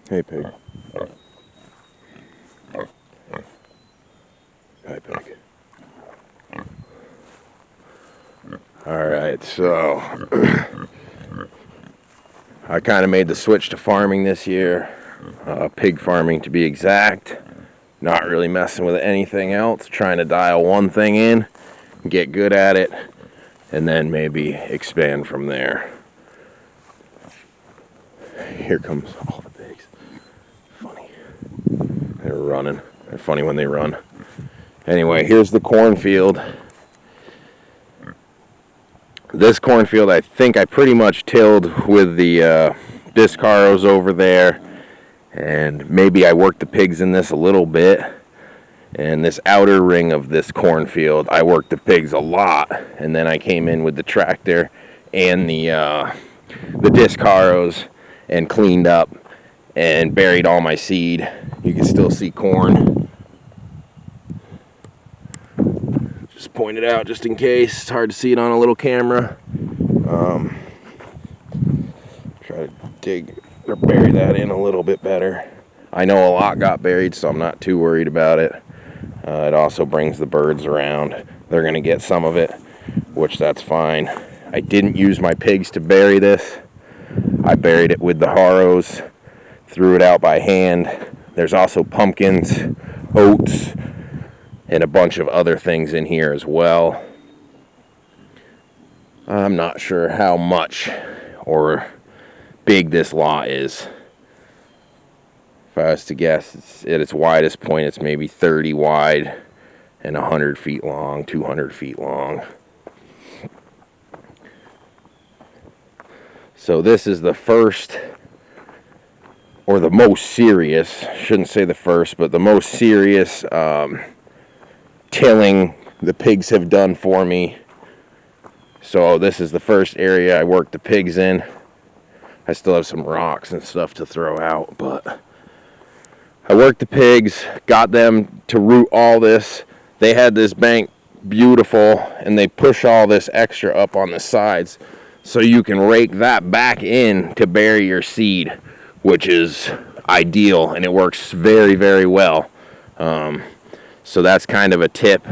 Hey, pig. Hi, pig. Alright, so I kind of made the switch to farming this year. Pig farming to be exact. Not really messing with anything else. Trying to dial one thing in, get good at it, and then maybe expand from there. Here comes all the pigs. Funny. They're running. They're funny when they run. Anyway, here's the cornfield. This cornfield, I think I pretty much tilled with the disc harrows over there, and maybe I worked the pigs in this a little bit. And this outer ring of this cornfield, I worked the pigs a lot, and then I came in with the tractor and the disc harrows and cleaned up and buried all my seed. You can still see corn. Just point it out just in case. It's hard to see it on a little camera. Try to dig or bury that in a little bit better. I know a lot got buried, so I'm not too worried about it. It also brings the birds around. They're going to get some of it, which that's fine. I didn't use my pigs to bury this. I buried it with the harrows, threw it out by hand. There's also pumpkins, oats, and a bunch of other things in here as well. I'm not sure how much or big this lot is. If I was to guess, at its widest point, it's maybe 30 wide and 100 feet long, 200 feet long. So this is the first, or the most serious, shouldn't say the first, but the most serious tilling the pigs have done for me. So this is the first area I worked the pigs in. I still have some rocks and stuff to throw out, but I worked the pigs, got them to root all this. They had this bank beautiful, and they push all this extra up on the sides so you can rake that back in to bury your seed, which is ideal, and it works very, very well. So that's kind of a tip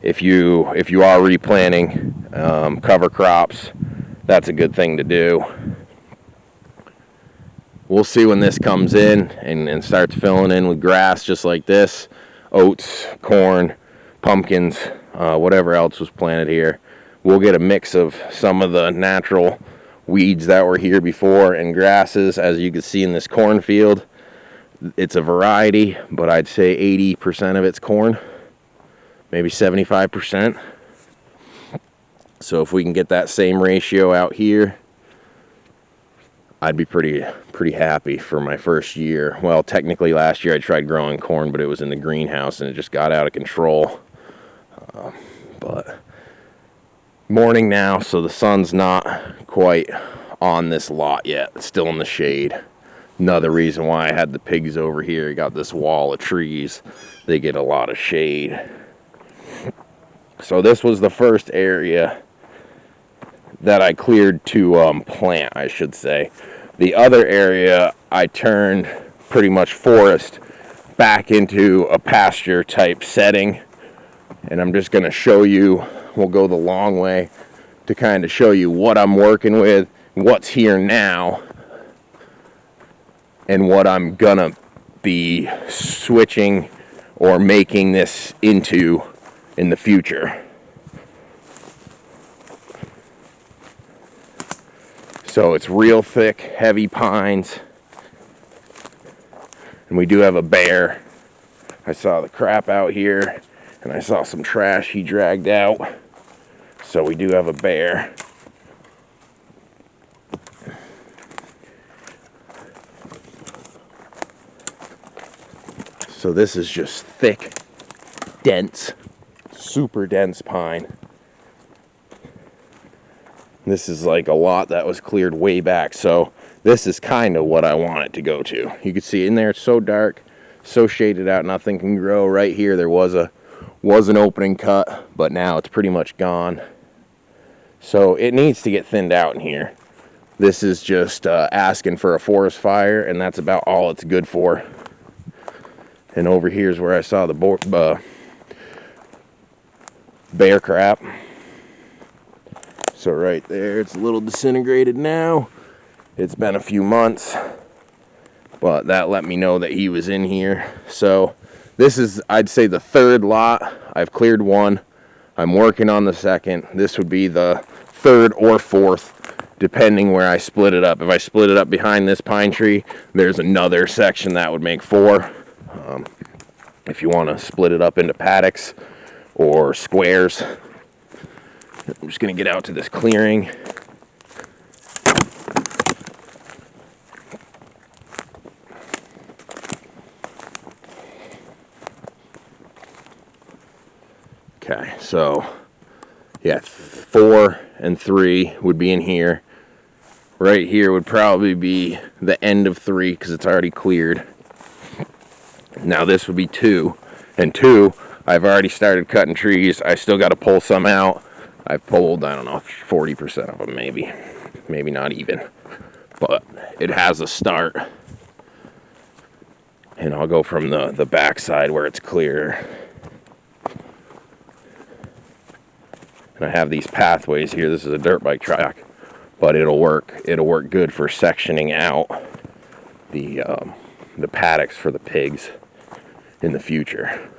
if you are replanting cover crops. That's a good thing to do. We'll see when this comes in and starts filling in with grass just like this. Oats, corn, pumpkins, whatever else was planted here. We'll get a mix of some of the natural weeds that were here before and grasses. As you can see in this cornfield, it's a variety, but I'd say 80% of it's corn, maybe 75%. So if we can get that same ratio out here, I'd be pretty happy for my first year. Well, technically last year I tried growing corn, but it was in the greenhouse and it just got out of control. But morning now, so the sun's not quite on this lot yet. It's still in the shade. Another reason why I had the pigs over here. You got this wall of trees. They get a lot of shade. So this was the first area that I cleared to plant, I should say. The other area I turned pretty much forest back into a pasture type setting. And I'm just going to show you, we'll go the long way to kind of show you what I'm working with, what's here now, and what I'm going to be switching or making this into in the future. So it's real thick, heavy pines. And we do have a bear. I saw the crap out here, and I saw some trash he dragged out. So we do have a bear. So this is just thick, dense, super dense pine. This is like a lot that was cleared way back, so this is kind of what I want it to go to. You can see in there it's so dark, so shaded out, nothing can grow. Right here there was an opening cut, but now it's pretty much gone. So it needs to get thinned out in here. This is just asking for a forest fire, and that's about all it's good for. And over here is where I saw the bear crap. So right there, it's a little disintegrated now. It's been a few months, but that let me know that he was in here. So this is, I'd say, the third lot. I've cleared one. I'm working on the second. This would be the third or fourth, depending where I split it up. If I split it up behind this pine tree, there's another section that would make 4. If you want to split it up into paddocks or squares. I'm just going to get out to this clearing. Okay, so yeah, 4 and 3 would be in here. Right here would probably be the end of 3 because it's already cleared. Now this would be 2, and 2, I've already started cutting trees. I still got to pull some out. I've pulled, I don't know, 40% of them maybe not even, but it has a start. And I'll go from the back side where it's clear. And I have these pathways here. This is a dirt bike track, but it'll work good for sectioning out the paddocks for the pigs in the future.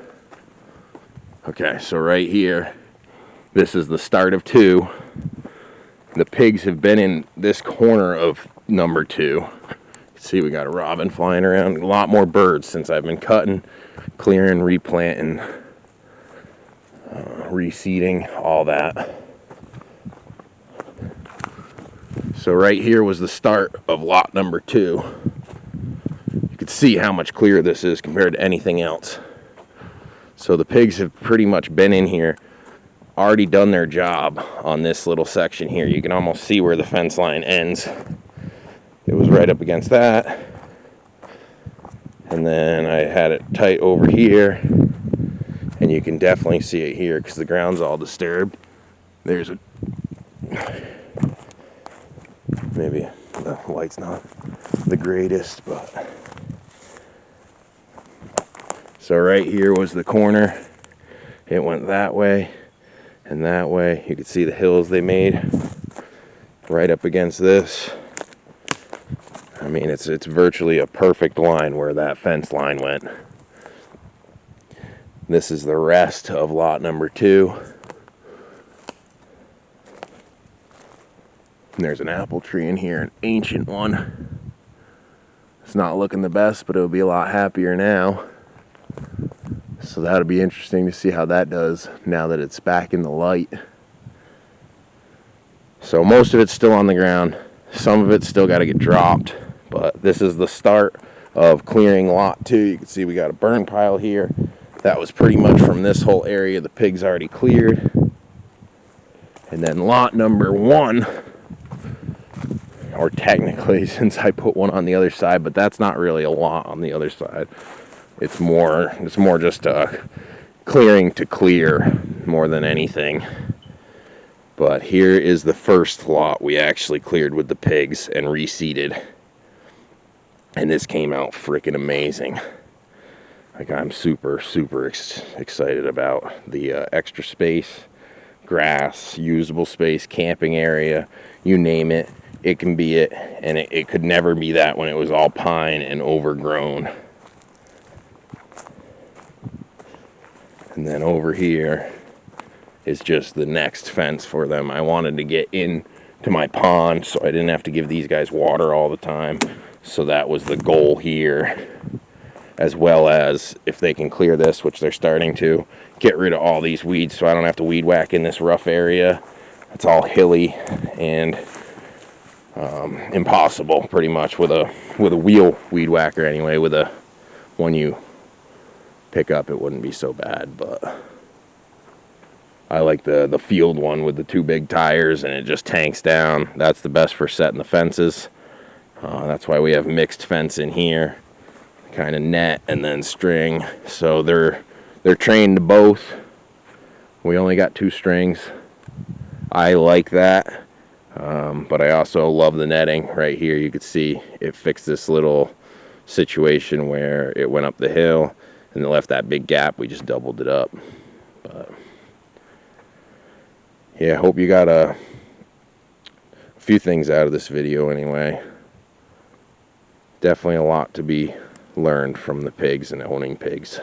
Okay, so right here, this is the start of 2. The pigs have been in this corner of number 2. You can see we got a robin flying around. A lot more birds since I've been cutting, clearing, replanting, reseeding, all that. So right here was the start of lot number 2. You can see how much clearer this is compared to anything else. So the pigs have pretty much been in here, already done their job on this little section here. You can almost see where the fence line ends. It was right up against that. And then I had it tight over here. And you can definitely see it here because the ground's all disturbed. There's maybe the light's not the greatest, but so right here was the corner. It went that way and that way. You could see the hills they made right up against this. I mean, it's virtually a perfect line where that fence line went. This is the rest of lot number 2. And there's an apple tree in here, an ancient one. It's not looking the best, but it'll be a lot happier now. So that'll be interesting to see how that does now that it's back in the light. So most of it's still on the ground. Some of it's still got to get dropped. But this is the start of clearing lot 2. You can see we got a burn pile here. That was pretty much from this whole area the pigs already cleared. And then lot number 1, or technically since I put one on the other side, but that's not really a lot on the other side. It's more just clearing to clear more than anything. But here is the first lot we actually cleared with the pigs and reseeded. And this came out freaking amazing. Like, I'm super excited about the extra space, grass, usable space, camping area, you name it, it can be it. And it could never be that when it was all pine and overgrown. And then over here is just the next fence for them. I wanted to get into my pond so I didn't have to give these guys water all the time. So that was the goal here. As well as, if they can clear this, which they're starting to, get rid of all these weeds so I don't have to weed whack in this rough area. It's all hilly and impossible pretty much with a wheel weed whacker anyway. With a one you pick up, it wouldn't be so bad, but I like the field one with the 2 big tires and it just tanks down. That's the best for setting the fences. That's why we have mixed fence in here, kind of net and then string. So they're trained to both. We only got 2 strings. I like that. But I also love the netting. Right here you can see it fixed this little situation where it went up the hill and it left that big gap. We just doubled it up. But yeah, hope you got a few things out of this video anyway. Definitely a lot to be learned from the pigs and owning pigs.